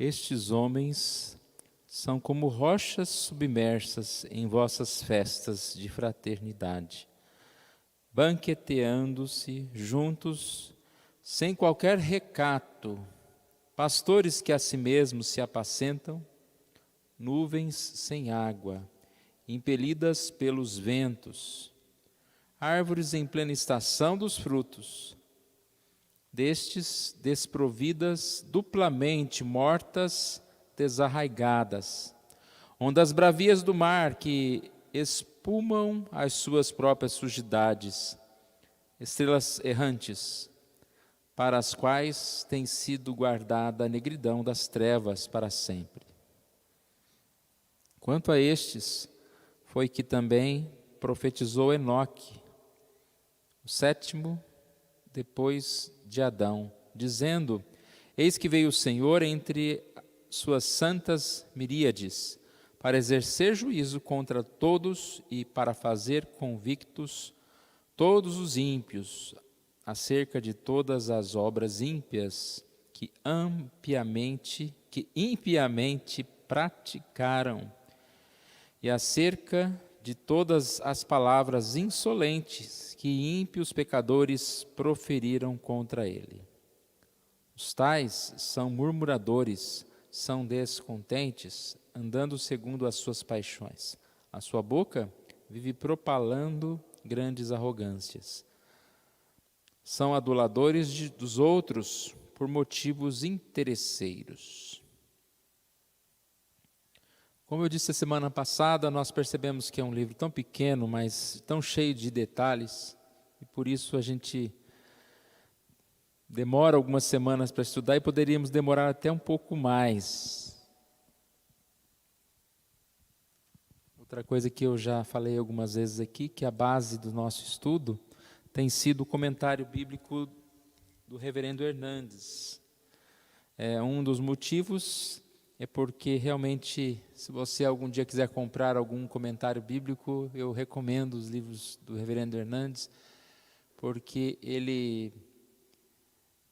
Estes homens são como rochas submersas em vossas festas de fraternidade, banqueteando-se juntos, sem qualquer recato, pastores que a si mesmos se apacentam, nuvens sem água, impelidas pelos ventos, árvores em plena estação dos frutos, destes desprovidas, duplamente mortas, desarraigadas, ondas bravias do mar que espumam as suas próprias sujidades, estrelas errantes, para as quais tem sido guardada a negridão das trevas para sempre. Quanto a estes, foi que também profetizou Enoque, o sétimo depois de Adão, dizendo: Eis que veio o Senhor entre suas santas miríades, para exercer juízo contra todos e para fazer convictos todos os ímpios, acerca de todas as obras ímpias que impiamente praticaram, e acerca de todas as palavras insolentes que ímpios pecadores proferiram contra ele. Os tais são murmuradores, são descontentes, andando segundo as suas paixões. A sua boca vive propalando grandes arrogâncias. São aduladores dos outros por motivos interesseiros. Como eu disse a semana passada, nós percebemos que é um livro tão pequeno, mas tão cheio de detalhes, e por isso a gente demora algumas semanas para estudar e poderíamos demorar até um pouco mais. Outra coisa que eu já falei algumas vezes aqui, que a base do nosso estudo tem sido o comentário bíblico do reverendo Hernandes. Um dos motivos é porque realmente, se você algum dia quiser comprar algum comentário bíblico, eu recomendo os livros do reverendo Hernandes, porque ele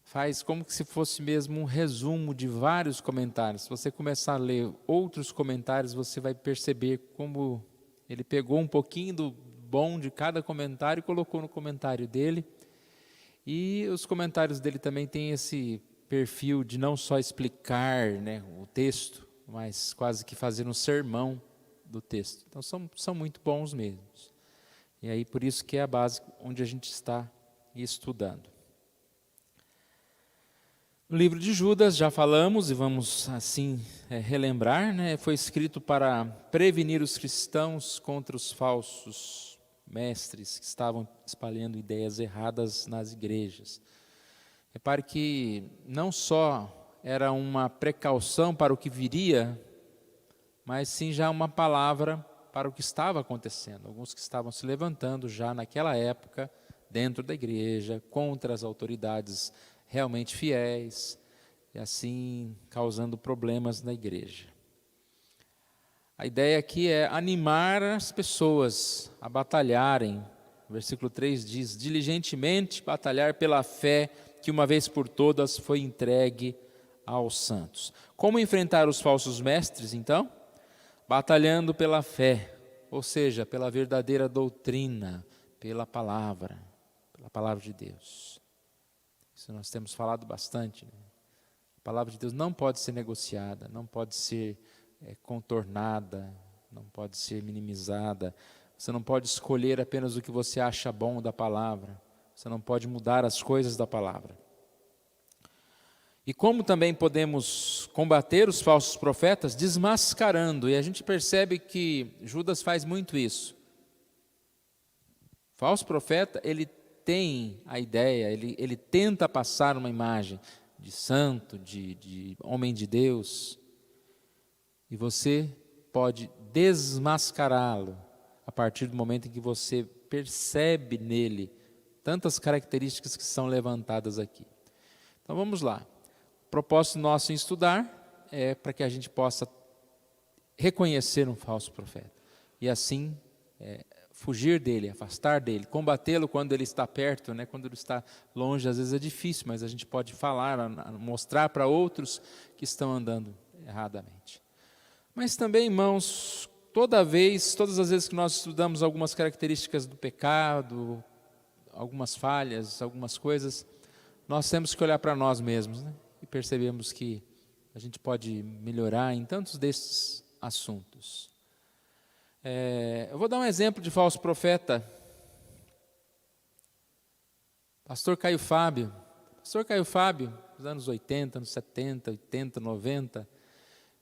faz como se fosse mesmo um resumo de vários comentários. Se você começar a ler outros comentários, você vai perceber como ele pegou um pouquinho do bom de cada comentário e colocou no comentário dele. E os comentários dele também têm esse perfil de não só explicar, né, o texto, mas quase que fazer um sermão do texto. Então são muito bons mesmo. E aí por isso que é a base onde a gente está estudando. No livro de Judas, já falamos e vamos assim relembrar, né, foi escrito para prevenir os cristãos contra os falsos mestres que estavam espalhando ideias erradas nas igrejas. Repare que não só era uma precaução para o que viria, mas sim já uma palavra para o que estava acontecendo. Alguns que estavam se levantando já naquela época, dentro da igreja, contra as autoridades realmente fiéis, e assim causando problemas na igreja. A ideia aqui é animar as pessoas a batalharem. O versículo 3 diz: diligentemente batalhar pela fé que uma vez por todas foi entregue aos santos. Como enfrentar os falsos mestres, então? Batalhando pela fé, ou seja, pela verdadeira doutrina, pela palavra de Deus. Isso nós temos falado bastante, né? A palavra de Deus não pode ser negociada, não pode ser contornada, não pode ser minimizada. Você não pode escolher apenas o que você acha bom da palavra. Você não pode mudar as coisas da palavra. E como também podemos combater os falsos profetas? Desmascarando. E a gente percebe que Judas faz muito isso. O falso profeta, ele tem a ideia, ele tenta passar uma imagem de santo, de homem de Deus. E você pode desmascará-lo a partir do momento em que você percebe nele tantas características que são levantadas aqui. Então vamos lá. O propósito nosso em estudar é para que a gente possa reconhecer um falso profeta e assim fugir dele, afastar dele, combatê-lo quando ele está perto, né? Quando ele está longe, às vezes é difícil, mas a gente pode falar, mostrar para outros que estão andando erradamente. Mas também, irmãos, todas as vezes que nós estudamos algumas características do pecado, algumas falhas, algumas coisas, nós temos que olhar para nós mesmos, né? E percebemos que a gente pode melhorar em tantos desses assuntos. Eu vou dar um exemplo de falso profeta. Pastor Caio Fábio. Pastor Caio Fábio, nos anos 80, anos 70, 80, 90,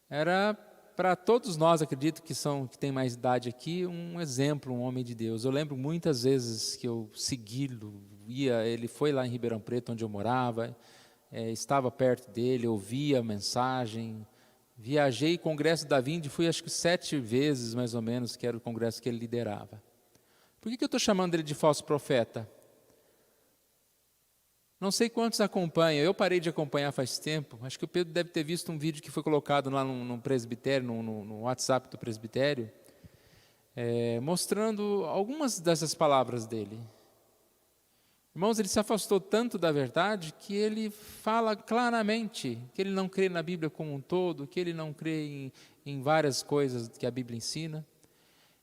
era para todos nós, acredito que tem mais idade aqui, um exemplo, um homem de Deus. Eu lembro muitas vezes que eu segui-lo, ele foi lá em Ribeirão Preto, onde eu morava, estava perto dele, ouvia a mensagem, viajei congresso da Vinde, fui acho que 7 vezes mais ou menos, que era o congresso que ele liderava. Por que eu estou chamando ele de falso profeta? Não sei quantos acompanham, eu parei de acompanhar faz tempo, acho que o Pedro deve ter visto um vídeo que foi colocado lá no presbitério, no WhatsApp do presbitério, mostrando algumas dessas palavras dele. Irmãos, ele se afastou tanto da verdade que ele fala claramente que ele não crê na Bíblia como um todo, que ele não crê em várias coisas que a Bíblia ensina.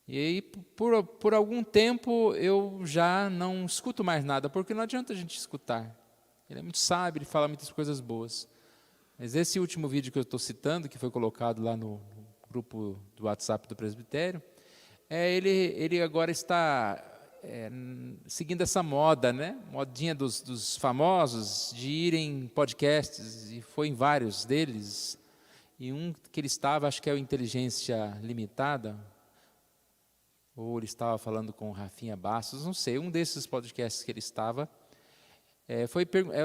E aí, por algum tempo, eu já não escuto mais nada, porque não adianta a gente escutar. Ele é muito sábio, ele fala muitas coisas boas. Mas esse último vídeo que eu estou citando, que foi colocado lá no grupo do WhatsApp do presbitério, ele agora está seguindo essa moda, né? Modinha dos famosos, de ir em podcasts, e foi em vários deles. E um que ele estava, acho que é o Inteligência Limitada, ou ele estava falando com o Rafinha Bastos, não sei, um desses podcasts que ele estava,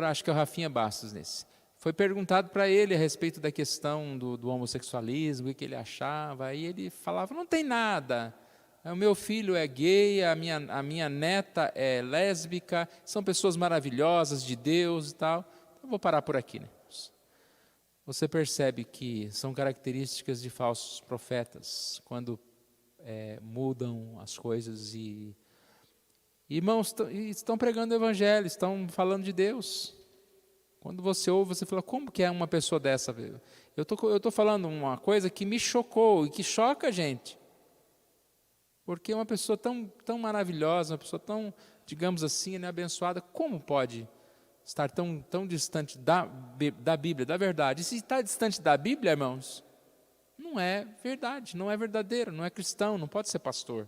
acho que é o Rafinha Bastos nesse. Foi perguntado para ele a respeito da questão do homossexualismo, o que ele achava, aí ele falava, não tem nada, o meu filho é gay, a minha neta é lésbica, são pessoas maravilhosas de Deus e tal. Eu vou parar por aqui, né? Você percebe que são características de falsos profetas, quando mudam as coisas e irmãos estão pregando o evangelho, estão falando de Deus. Quando você ouve, você fala, como que é uma pessoa dessa? Eu estou falando uma coisa que me chocou e que choca a gente. Porque uma pessoa tão maravilhosa, uma pessoa tão, digamos assim, né, abençoada, como pode estar tão distante da Bíblia, da verdade? E se está distante da Bíblia, irmãos, não é verdade, não é verdadeiro, não é cristão, não pode ser pastor.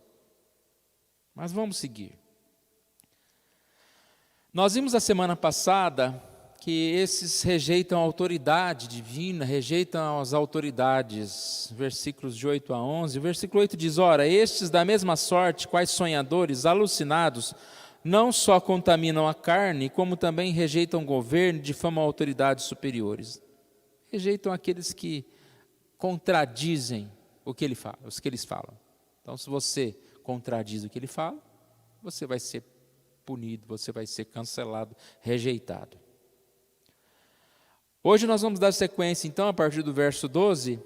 Mas vamos seguir. Nós vimos a semana passada que esses rejeitam a autoridade divina, rejeitam as autoridades, versículos de 8 a 11. O versículo 8 diz, ora, estes da mesma sorte, quais sonhadores, alucinados, não só contaminam a carne, como também rejeitam o governo e difamam autoridades superiores. Rejeitam aqueles que contradizem o que ele fala, os que eles falam. Então, se você contradiz o que ele fala, você vai ser punido, você vai ser cancelado, rejeitado. Hoje nós vamos dar sequência, então, a partir do verso 12,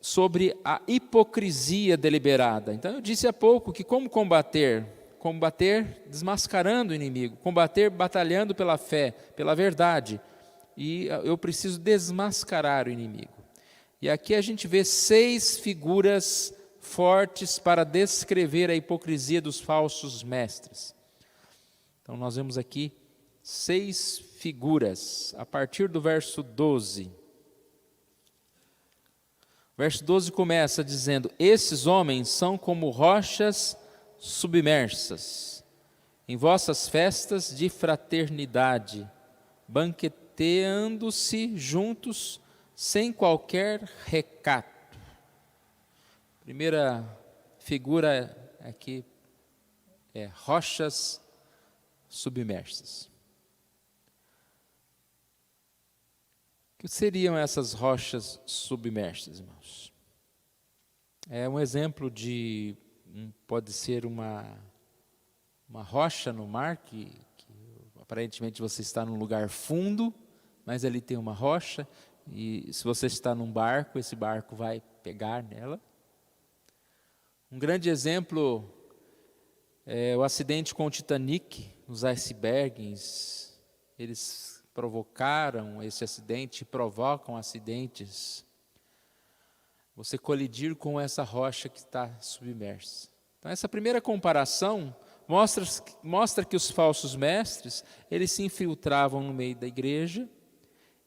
sobre a hipocrisia deliberada. Então, eu disse há pouco que como combater? Combater desmascarando o inimigo, combater batalhando pela fé, pela verdade. E eu preciso desmascarar o inimigo. E aqui a gente vê 6 figuras fortes para descrever a hipocrisia dos falsos mestres. Então, nós vemos aqui 6 figuras, a partir do verso 12. O verso 12 começa dizendo, esses homens são como rochas submersas, em vossas festas de fraternidade, banqueteando-se juntos, sem qualquer recato. Primeira figura aqui é rochas submersas. O que seriam essas rochas submersas, irmãos? É um exemplo de, pode ser uma rocha no mar, que aparentemente você está num lugar fundo, mas ali tem uma rocha, e se você está num barco, esse barco vai pegar nela. Um grande exemplo é o acidente com o Titanic, os icebergs. Eles provocaram esse acidente, provocam acidentes. Você colidir com essa rocha que está submersa. Então, essa primeira comparação mostra que os falsos mestres, eles se infiltravam no meio da igreja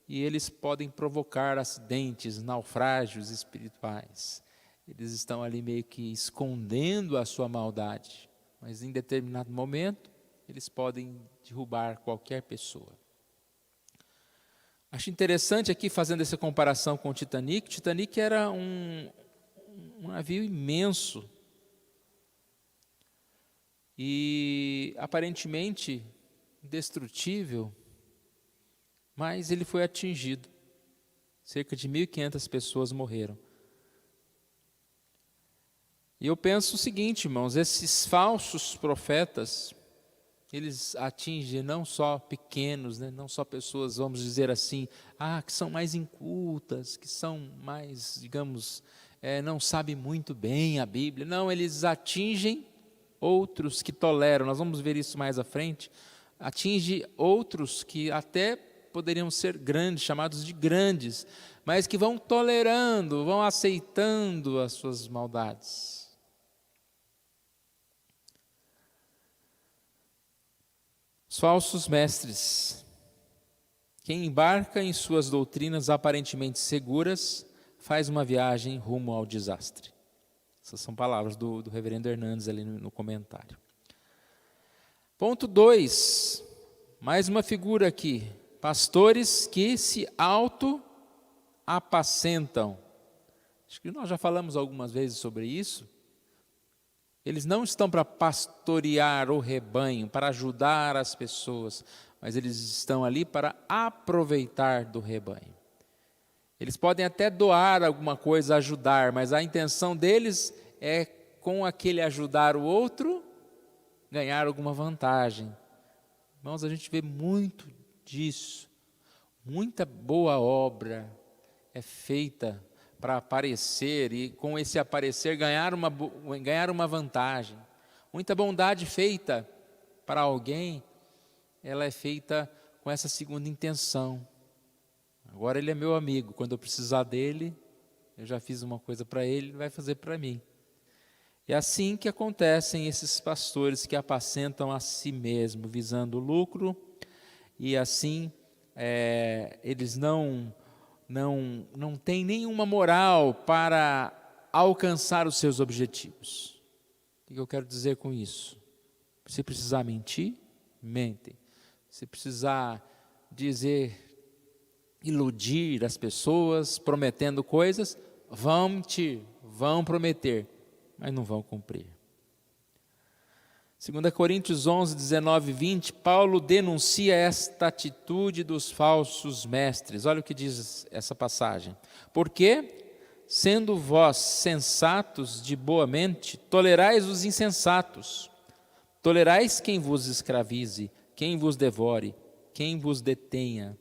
e eles podem provocar acidentes, naufrágios espirituais. Eles estão ali meio que escondendo a sua maldade, mas em determinado momento, eles podem derrubar qualquer pessoa. Acho interessante aqui, fazendo essa comparação com o Titanic. O Titanic era um navio imenso e aparentemente indestrutível, mas ele foi atingido. Cerca de 1.500 pessoas morreram. E eu penso o seguinte, irmãos, esses falsos profetas, eles atingem não só pequenos, né, não só pessoas, vamos dizer assim, que são mais incultas, que são mais, digamos, não sabem muito bem a Bíblia. Não, eles atingem outros que toleram. Nós vamos ver isso mais à frente. Atinge outros que até poderiam ser grandes, chamados de grandes, mas que vão tolerando, vão aceitando as suas maldades. Os falsos mestres. Quem embarca em suas doutrinas aparentemente seguras, faz uma viagem rumo ao desastre. Essas são palavras do reverendo Hernandes ali no comentário. Ponto 2, mais uma figura aqui. Pastores que se auto-apacentam. Acho que nós já falamos algumas vezes sobre isso. Eles não estão para pastorear o rebanho, para ajudar as pessoas, mas eles estão ali para aproveitar do rebanho. Eles podem até doar alguma coisa, ajudar, mas a intenção deles é, com aquele ajudar o outro, ganhar alguma vantagem. Irmãos, a gente vê muito disso. Muita boa obra é feita para aparecer e com esse aparecer ganhar uma vantagem. Muita bondade feita para alguém, ela é feita com essa segunda intenção. Agora ele é meu amigo, quando eu precisar dele, eu já fiz uma coisa para ele, ele vai fazer para mim. É assim que acontecem esses pastores que apacentam a si mesmo, visando o lucro, e assim eles não têm nenhuma moral para alcançar os seus objetivos. O que eu quero dizer com isso? Se precisar mentir, mentem. Se precisar iludir as pessoas, prometendo coisas, vão mentir, vão prometer, mas não vão cumprir. 2 Coríntios 11, 19 e 20, Paulo denuncia esta atitude dos falsos mestres. Olha o que diz essa passagem. Porque, sendo vós sensatos de boa mente, tolerais os insensatos. Tolerais quem vos escravize, quem vos devore, quem vos detenha,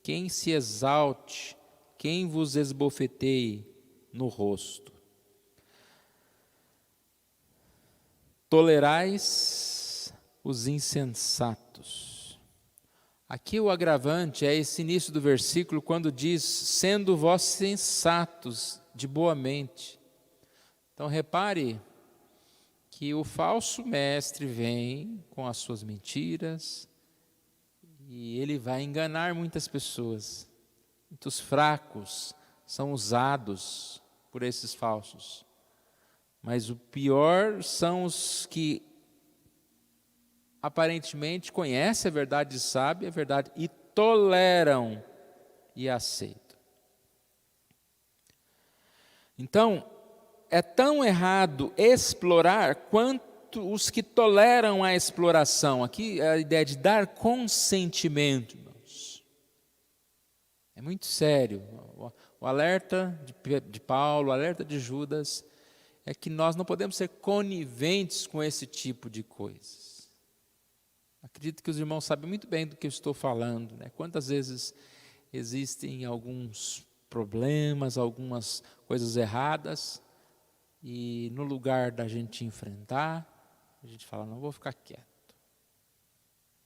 quem se exalte, quem vos esbofeteie no rosto. Tolerais os insensatos. Aqui o agravante é esse início do versículo, quando diz, sendo vós sensatos de boa mente. Então repare que o falso mestre vem com as suas mentiras e ele vai enganar muitas pessoas. Muitos fracos são usados por esses falsos. Mas o pior são os que aparentemente conhecem a verdade, sabem a verdade e toleram e aceitam. Então, é tão errado explorar quanto os que toleram a exploração. Aqui é a ideia de dar consentimento, irmãos. É muito sério. O alerta de Paulo, o alerta de Judas, é que nós não podemos ser coniventes com esse tipo de coisas. Acredito que os irmãos sabem muito bem do que eu estou falando, né? Quantas vezes existem alguns problemas, algumas coisas erradas, e no lugar da gente enfrentar, a gente fala, não, vou ficar quieto.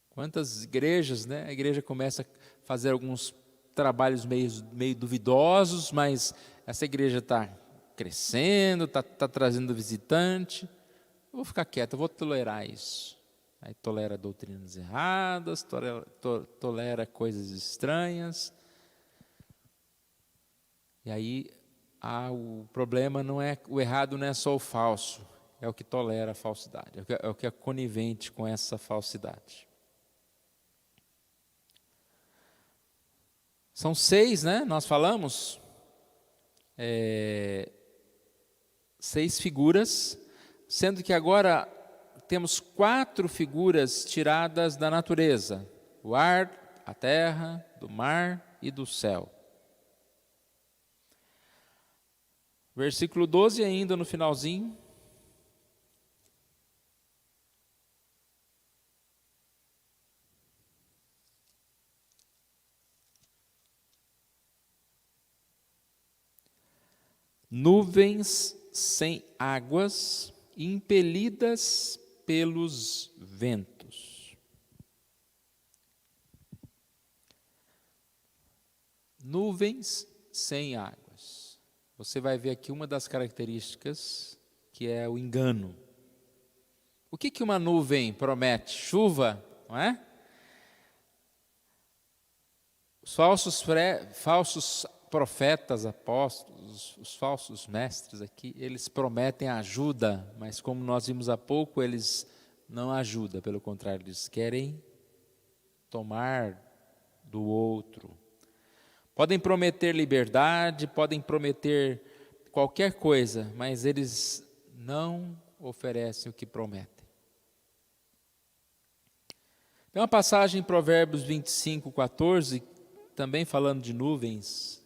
Quantas igrejas, né? A igreja começa a fazer alguns trabalhos meio duvidosos, mas essa igreja está crescendo, está trazendo visitante. Eu vou ficar quieto, eu vou tolerar isso. Aí tolera doutrinas erradas, tolera coisas estranhas. E aí o problema não é, o errado não é só o falso, é o que tolera a falsidade, é o que é conivente com essa falsidade. São 6, né? Nós falamos. 6 figuras, sendo que agora temos 4 figuras tiradas da natureza: o ar, a terra, do mar e do céu. Versículo 12 ainda no finalzinho. Nuvens sem águas, impelidas pelos ventos. Nuvens sem águas. Você vai ver aqui uma das características, que é o engano. O que uma nuvem promete? Chuva, não é? Os falsos profetas, apóstolos, os falsos mestres aqui, eles prometem ajuda, mas como nós vimos há pouco, eles não ajudam, pelo contrário, eles querem tomar do outro. Podem prometer liberdade, podem prometer qualquer coisa, mas eles não oferecem o que prometem. Tem uma passagem em Provérbios 25:14, também falando de nuvens.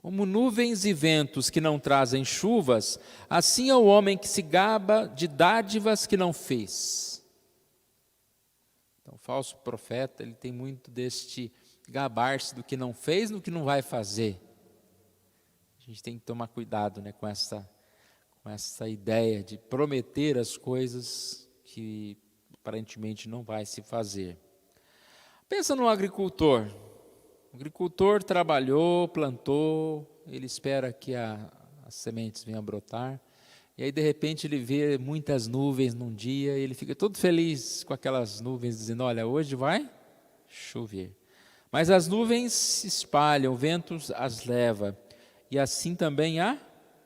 Como nuvens e ventos que não trazem chuvas, assim é o homem que se gaba de dádivas que não fez. Então, o falso profeta, ele tem muito deste gabar-se do que não fez, no que não vai fazer. A gente tem que tomar cuidado, né, com essa ideia de prometer as coisas que aparentemente não vai se fazer. Pensa no agricultor. O agricultor trabalhou, plantou, ele espera que as sementes venham a brotar, e aí de repente ele vê muitas nuvens num dia, e ele fica todo feliz com aquelas nuvens, dizendo, olha, hoje vai chover. Mas as nuvens se espalham, o vento as leva, e assim também há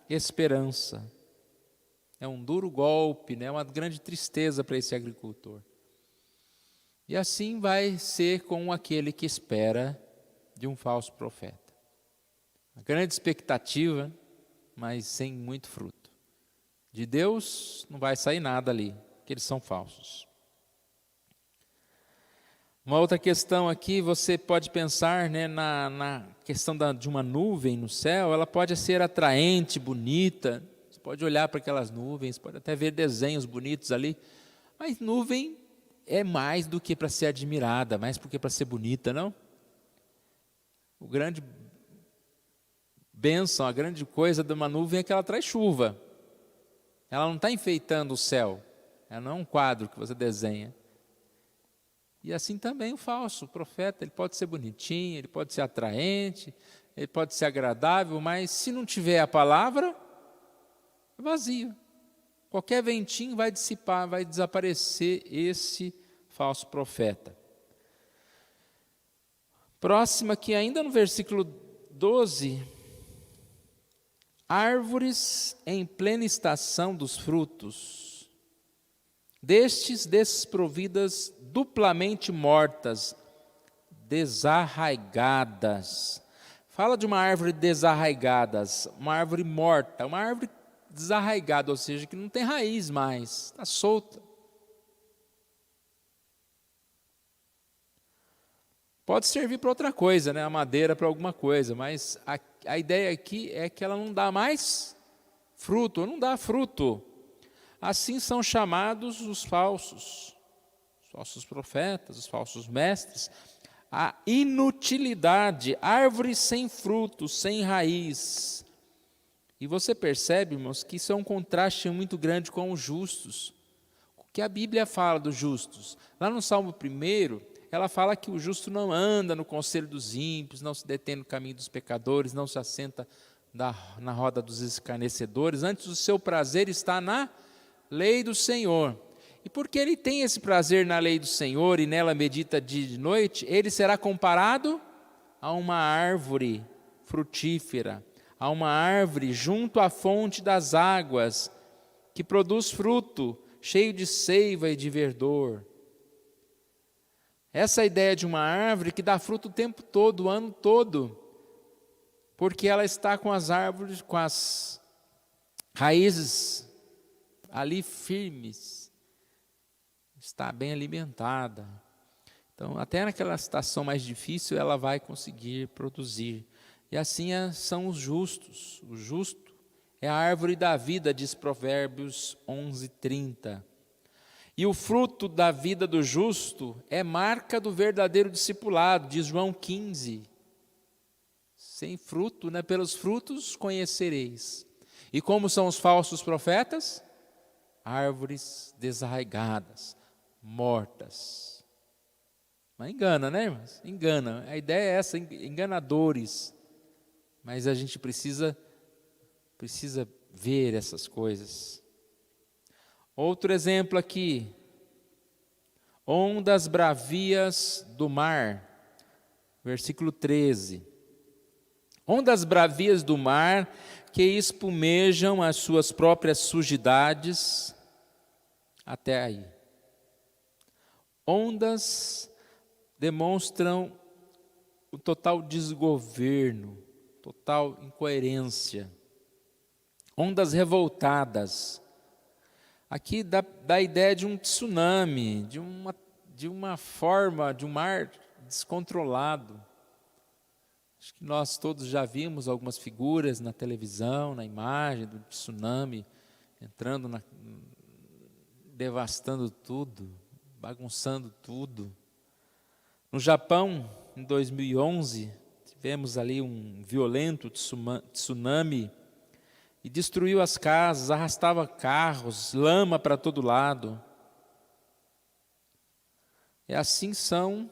esperança. É um duro golpe, né? Uma grande tristeza para esse agricultor. E assim vai ser com aquele que espera de um falso profeta. Uma grande expectativa, mas sem muito fruto. De Deus não vai sair nada ali, porque eles são falsos. Uma outra questão aqui, você pode pensar, né, na questão de uma nuvem no céu, ela pode ser atraente, bonita, você pode olhar para aquelas nuvens, pode até ver desenhos bonitos ali, mas nuvem é mais do que para ser admirada, mais do que para ser bonita, não? O grande bênção, a grande coisa de uma nuvem é que ela traz chuva. Ela não está enfeitando o céu, ela não é um quadro que você desenha. E assim também o falso, o profeta, ele pode ser bonitinho, ele pode ser atraente, ele pode ser agradável, mas se não tiver a palavra, é vazio. Qualquer ventinho vai dissipar, vai desaparecer esse falso profeta. Próxima aqui, ainda no versículo 12, árvores em plena estação dos frutos, destes desprovidas, duplamente mortas, desarraigadas. Fala de uma árvore desarraigada, uma árvore morta, uma árvore desarraigada, ou seja, que não tem raiz mais, está solta. Pode servir para outra coisa, né? A madeira para alguma coisa, mas a ideia aqui é que ela não dá mais fruto, não dá fruto. Assim são chamados os falsos profetas, os falsos mestres, a inutilidade, árvores sem fruto, sem raiz. E você percebe, irmãos, que isso é um contraste muito grande com os justos. O que a Bíblia fala dos justos? Lá no Salmo 1, ela fala que o justo não anda no conselho dos ímpios, não se detém no caminho dos pecadores, não se assenta na roda dos escarnecedores. Antes, o seu prazer está na lei do Senhor. E porque ele tem esse prazer na lei do Senhor e nela medita dia e noite, ele será comparado a uma árvore frutífera, a uma árvore junto à fonte das águas, que produz fruto, cheio de seiva e de verdor. Essa é a ideia de uma árvore que dá fruto o tempo todo, o ano todo, porque ela está com as árvores, com as raízes ali firmes, está bem alimentada. Então, até naquela situação mais difícil, ela vai conseguir produzir. E assim são os justos. O justo é a árvore da vida, diz Provérbios 11:30. E o fruto da vida do justo é marca do verdadeiro discipulado, diz João 15. Sem fruto, né? Pelos frutos conhecereis. E como são os falsos profetas? Árvores desarraigadas, mortas. Mas engana, né, irmãos? Engana. A ideia é essa, enganadores. Mas a gente precisa ver essas coisas. Outro exemplo aqui. Ondas bravias do mar. Versículo 13. Ondas bravias do mar que espumejam as suas próprias sujidades. Até aí. Ondas demonstram o total desgoverno, total incoerência. Ondas revoltadas. Aqui dá a ideia de um tsunami, de uma forma, de um mar descontrolado. Acho que nós todos já vimos algumas figuras na televisão, na imagem do tsunami, entrando, devastando tudo, bagunçando tudo. No Japão, em 2011, tivemos ali um violento tsunami e destruiu as casas, arrastava carros, lama para todo lado. E assim são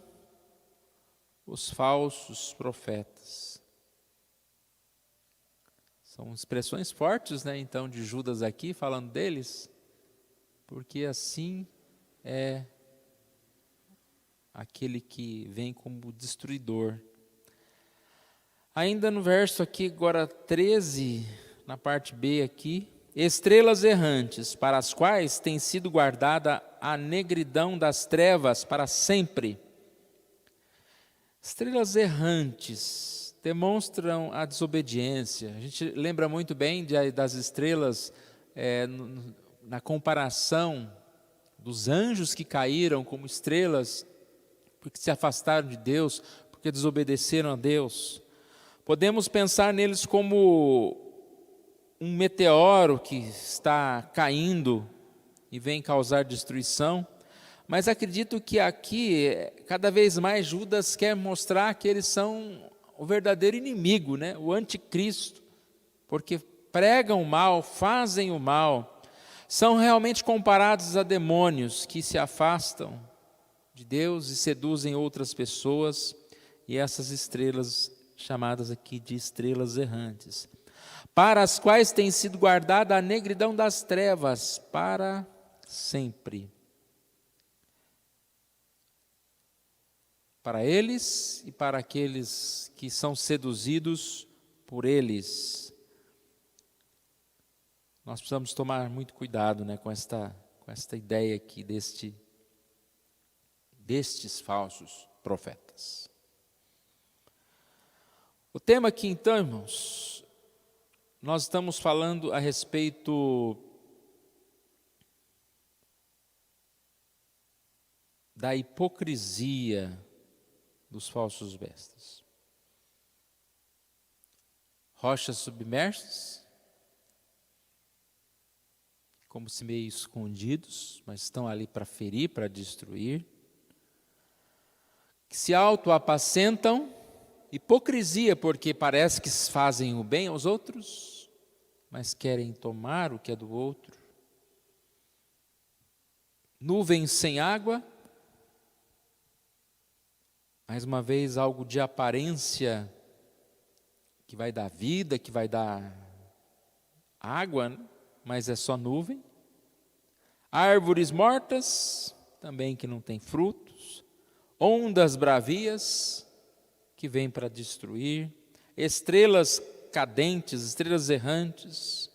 os falsos profetas. São expressões fortes, né, então, de Judas aqui, falando deles, porque assim é aquele que vem como destruidor. Ainda no verso aqui, agora 13, na parte B aqui, estrelas errantes, para as quais tem sido guardada a negridão das trevas para sempre. Estrelas errantes demonstram a desobediência. A gente lembra muito bem das estrelas na comparação dos anjos que caíram como estrelas, porque se afastaram de Deus, porque desobedeceram a Deus. Podemos pensar neles como um meteoro que está caindo e vem causar destruição, mas acredito que aqui, cada vez mais, Judas quer mostrar que eles são o verdadeiro inimigo, né? O anticristo, porque pregam o mal, fazem o mal, são realmente comparados a demônios que se afastam de Deus e seduzem outras pessoas, e essas estrelas chamadas aqui de estrelas errantes, para as quais tem sido guardada a negridão das trevas para sempre. Para eles e para aqueles que são seduzidos por eles. Nós precisamos tomar muito cuidado, né, com esta ideia aqui destes falsos profetas. O tema aqui então, irmãos, nós estamos falando a respeito da hipocrisia dos falsos mestres. Rochas submersas, como se meio escondidos, mas estão ali para ferir, para destruir, que se autoapacentam, hipocrisia porque parece que fazem o bem aos outros, mas querem tomar o que é do outro. Nuvens sem água, mais uma vez algo de aparência que vai dar vida, que vai dar água, mas é só nuvem. Árvores mortas, também que não tem frutos. Ondas bravias, que vêm para destruir. Estrelas cadentes, estrelas errantes.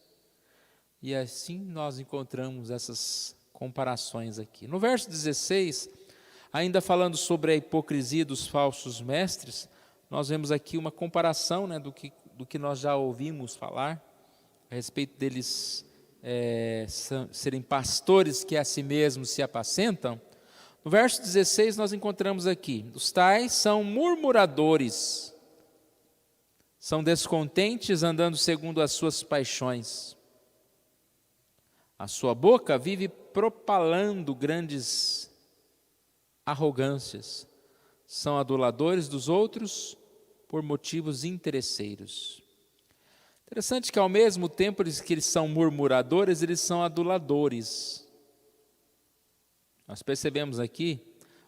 E assim nós encontramos essas comparações aqui. No verso 16, ainda falando sobre a hipocrisia dos falsos mestres, nós vemos aqui uma comparação, né, do que nós já ouvimos falar, a respeito deles serem pastores que a si mesmos se apacentam. No verso 16 nós encontramos aqui: os tais são murmuradores, são descontentes andando segundo as suas paixões. A sua boca vive propalando grandes arrogâncias. São aduladores dos outros por motivos interesseiros. Interessante que ao mesmo tempo que eles são murmuradores, eles são aduladores. Nós percebemos aqui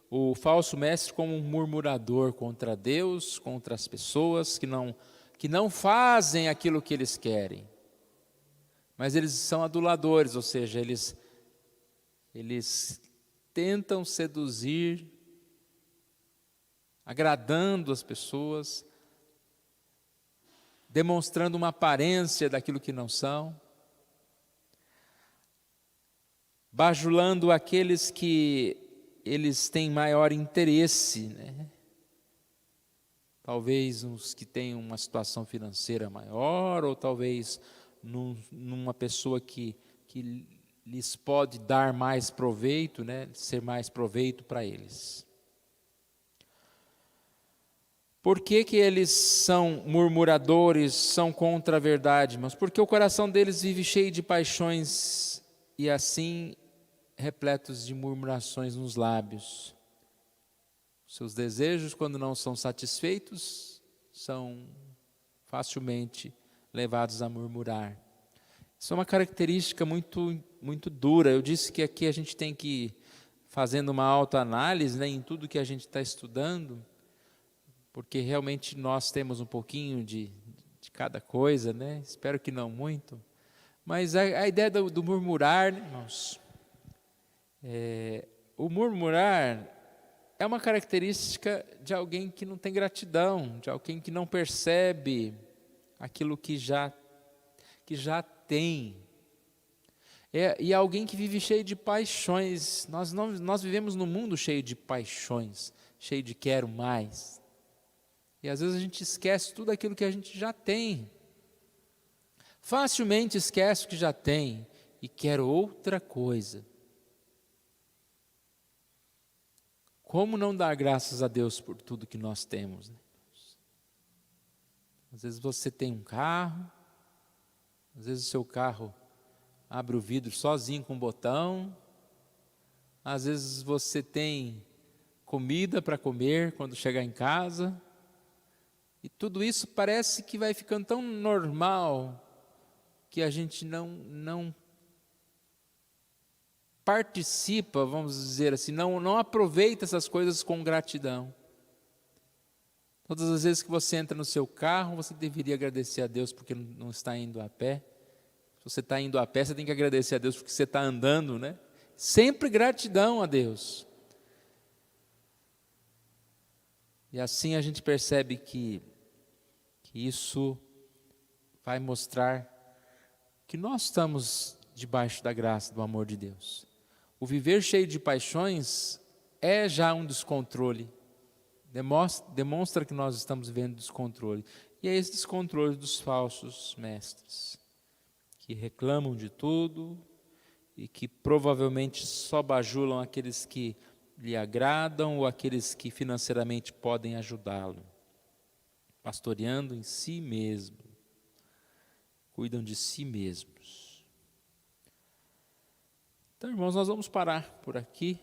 o falso mestre como um murmurador contra Deus, contra as pessoas que não fazem aquilo que eles querem. Mas eles são aduladores, ou seja, eles tentam seduzir, agradando as pessoas, demonstrando uma aparência daquilo que não são, bajulando aqueles que eles têm maior interesse, né? Talvez uns que têm uma situação financeira maior, ou talvez numa pessoa que lhes pode dar mais proveito, né? Ser mais proveito para eles. Por que eles são murmuradores, são contra a verdade, irmãos? Porque o coração deles vive cheio de paixões e assim repletos de murmurações nos lábios. Seus desejos, quando não são satisfeitos, são facilmente levados a murmurar. Isso é uma característica muito, muito dura. Eu disse que aqui a gente tem que ir fazendo uma autoanálise, né, em tudo que a gente está estudando, porque realmente nós temos um pouquinho de cada coisa, né? Espero que não muito. Mas a ideia do murmurar, né, irmãos, o murmurar é uma característica de alguém que não tem gratidão, de alguém que não percebe aquilo que já tem. E alguém que vive cheio de paixões. Nós vivemos num mundo cheio de paixões, cheio de quero mais. E às vezes a gente esquece tudo aquilo que a gente já tem. Facilmente esquece o que já tem e quer outra coisa. Como não dar graças a Deus por tudo que nós temos, né? Às vezes você tem um carro, às vezes o seu carro abre o vidro sozinho com um botão, às vezes você tem comida para comer quando chegar em casa, e tudo isso parece que vai ficando tão normal que a gente não participa, vamos dizer assim, não aproveita essas coisas com gratidão. Todas as vezes que você entra no seu carro, você deveria agradecer a Deus porque não está indo a pé. Se você está indo a pé, você tem que agradecer a Deus porque você está andando, né? Sempre gratidão a Deus. E assim a gente percebe que isso vai mostrar que nós estamos debaixo da graça, do amor de Deus. O viver cheio de paixões é já um descontrole. Demonstra que nós estamos vivendo descontrole. E é esse descontrole dos falsos mestres, que reclamam de tudo e que provavelmente só bajulam aqueles que lhe agradam ou aqueles que financeiramente podem ajudá-lo, pastoreando em si mesmo, cuidam de si mesmos. Então, irmãos, nós vamos parar por aqui.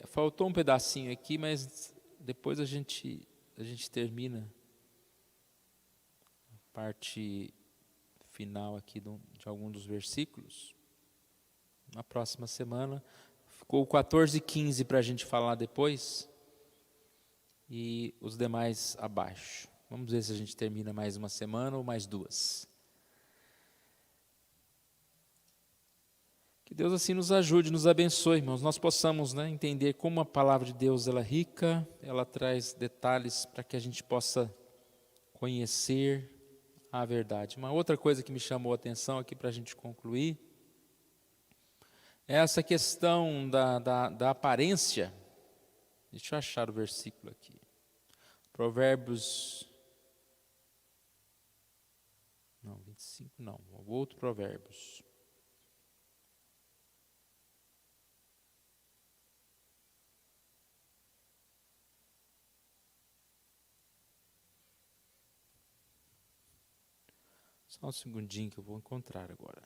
Faltou um pedacinho aqui, mas depois a gente termina a parte final aqui de algum dos versículos. Na próxima semana, ficou 14 e 15 para a gente falar depois, e os demais abaixo. Vamos ver se a gente termina mais uma semana ou mais duas. Que Deus assim nos ajude, nos abençoe, irmãos. Nós possamos, entender como a palavra de Deus ela é rica, ela traz detalhes para que a gente possa conhecer a verdade. Uma outra coisa que me chamou a atenção aqui para a gente concluir, é essa questão da aparência. Deixa eu achar o versículo aqui. Provérbios... Não, 25 não. O outro Provérbios. Só um segundinho que eu vou encontrar agora.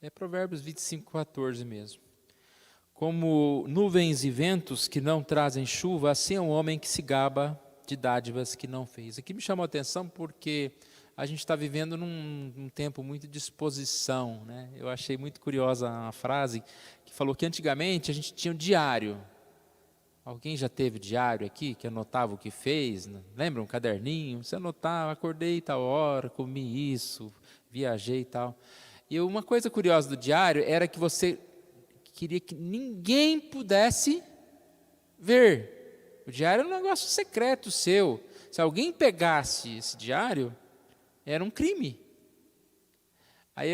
É Provérbios 25, 14 mesmo. Como nuvens e ventos que não trazem chuva, assim é um homem que se gaba de dádivas que não fez. Aqui me chamou a atenção porque a gente está vivendo num tempo muito de exposição, Eu achei muito curiosa a frase que falou que antigamente a gente tinha um diário. Alguém já teve diário aqui, que anotava o que fez? Lembra um caderninho? Você anotava, acordei tal hora, comi isso, viajei e tal. E uma coisa curiosa do diário era que você queria que ninguém pudesse ver. O diário era um negócio secreto seu. Se alguém pegasse esse diário, era um crime. Aí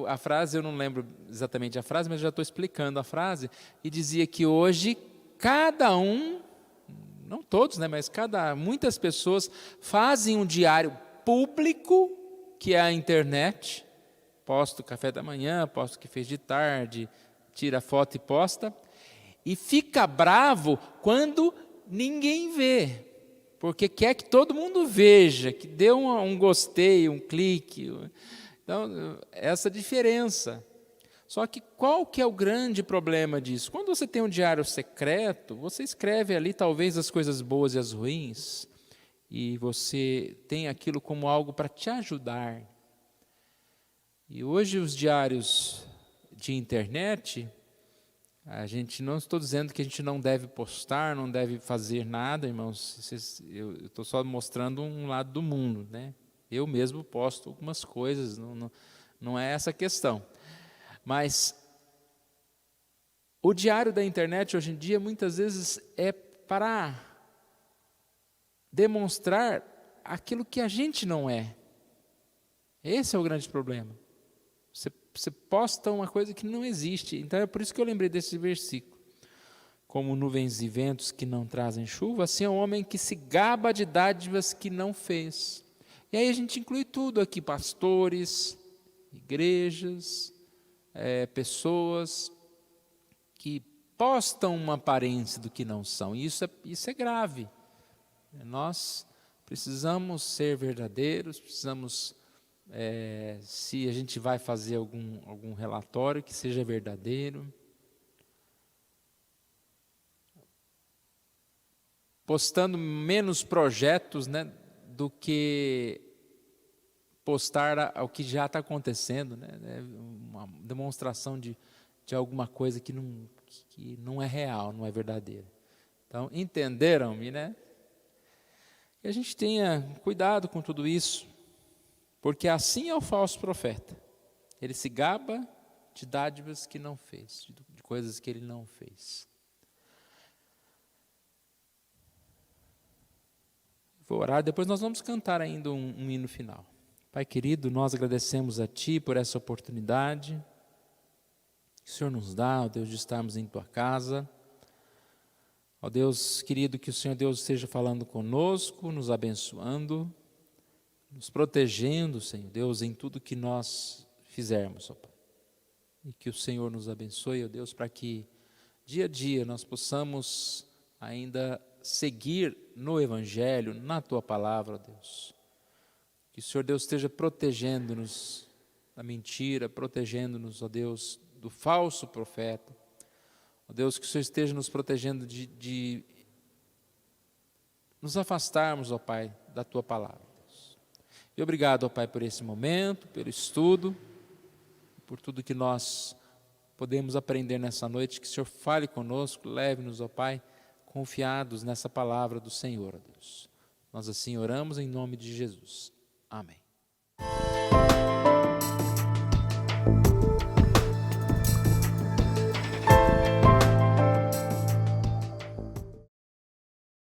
a frase, eu não lembro exatamente a frase, mas já estou explicando a frase, e dizia que hoje cada um, não todos, mas muitas pessoas fazem um diário público, que é a internet, posta o café da manhã, posta o que fez de tarde, tira foto e posta, e fica bravo quando ninguém vê, porque quer que todo mundo veja, que dê um gostei, um clique. Então, essa diferença. Só que qual que é o grande problema disso? Quando você tem um diário secreto, você escreve ali talvez as coisas boas e as ruins, e você tem aquilo como algo para te ajudar. E hoje os diários de internet, não estou dizendo que a gente não deve postar, não deve fazer nada, irmãos, eu estou só mostrando um lado do mundo, Eu mesmo posto algumas coisas, não é essa a questão. Mas o diário da internet hoje em dia muitas vezes é para demonstrar aquilo que a gente não é. Esse é o grande problema. Você posta uma coisa que não existe. Então é por isso que eu lembrei desse versículo. Como nuvens e ventos que não trazem chuva, assim é um homem que se gaba de dádivas que não fez. E aí a gente inclui tudo aqui, pastores, igrejas, pessoas que postam uma aparência do que não são. E isso é grave. Nós precisamos ser verdadeiros, precisamos, se a gente vai fazer algum relatório, que seja verdadeiro. Postando menos projetos, do que postar o que já está acontecendo, uma demonstração de alguma coisa que não é real, não é verdadeira. Então, entenderam-me, Que a gente tenha cuidado com tudo isso, porque assim é o falso profeta. Ele se gaba de dádivas que não fez, de coisas que ele não fez. Vou orar, depois nós vamos cantar ainda um hino final. Pai querido, nós agradecemos a Ti por essa oportunidade que o Senhor nos dá, ó Deus, de estarmos em Tua casa. Ó Deus querido, que o Senhor Deus esteja falando conosco, nos abençoando, nos protegendo, Senhor Deus, em tudo que nós fizermos, ó Pai. E que o Senhor nos abençoe, ó Deus, para que dia a dia nós possamos ainda seguir no Evangelho, na Tua palavra, ó Deus. Que o Senhor Deus esteja protegendo-nos da mentira, protegendo-nos, ó Deus, do falso profeta. Ó Deus, que o Senhor esteja nos protegendo de nos afastarmos, ó Pai, da Tua palavra. Deus. E obrigado, ó Pai, por esse momento, pelo estudo, por tudo que nós podemos aprender nessa noite. Que o Senhor fale conosco, leve-nos, ó Pai, confiados nessa palavra do Senhor, ó Deus. Nós assim oramos em nome de Jesus. Amém.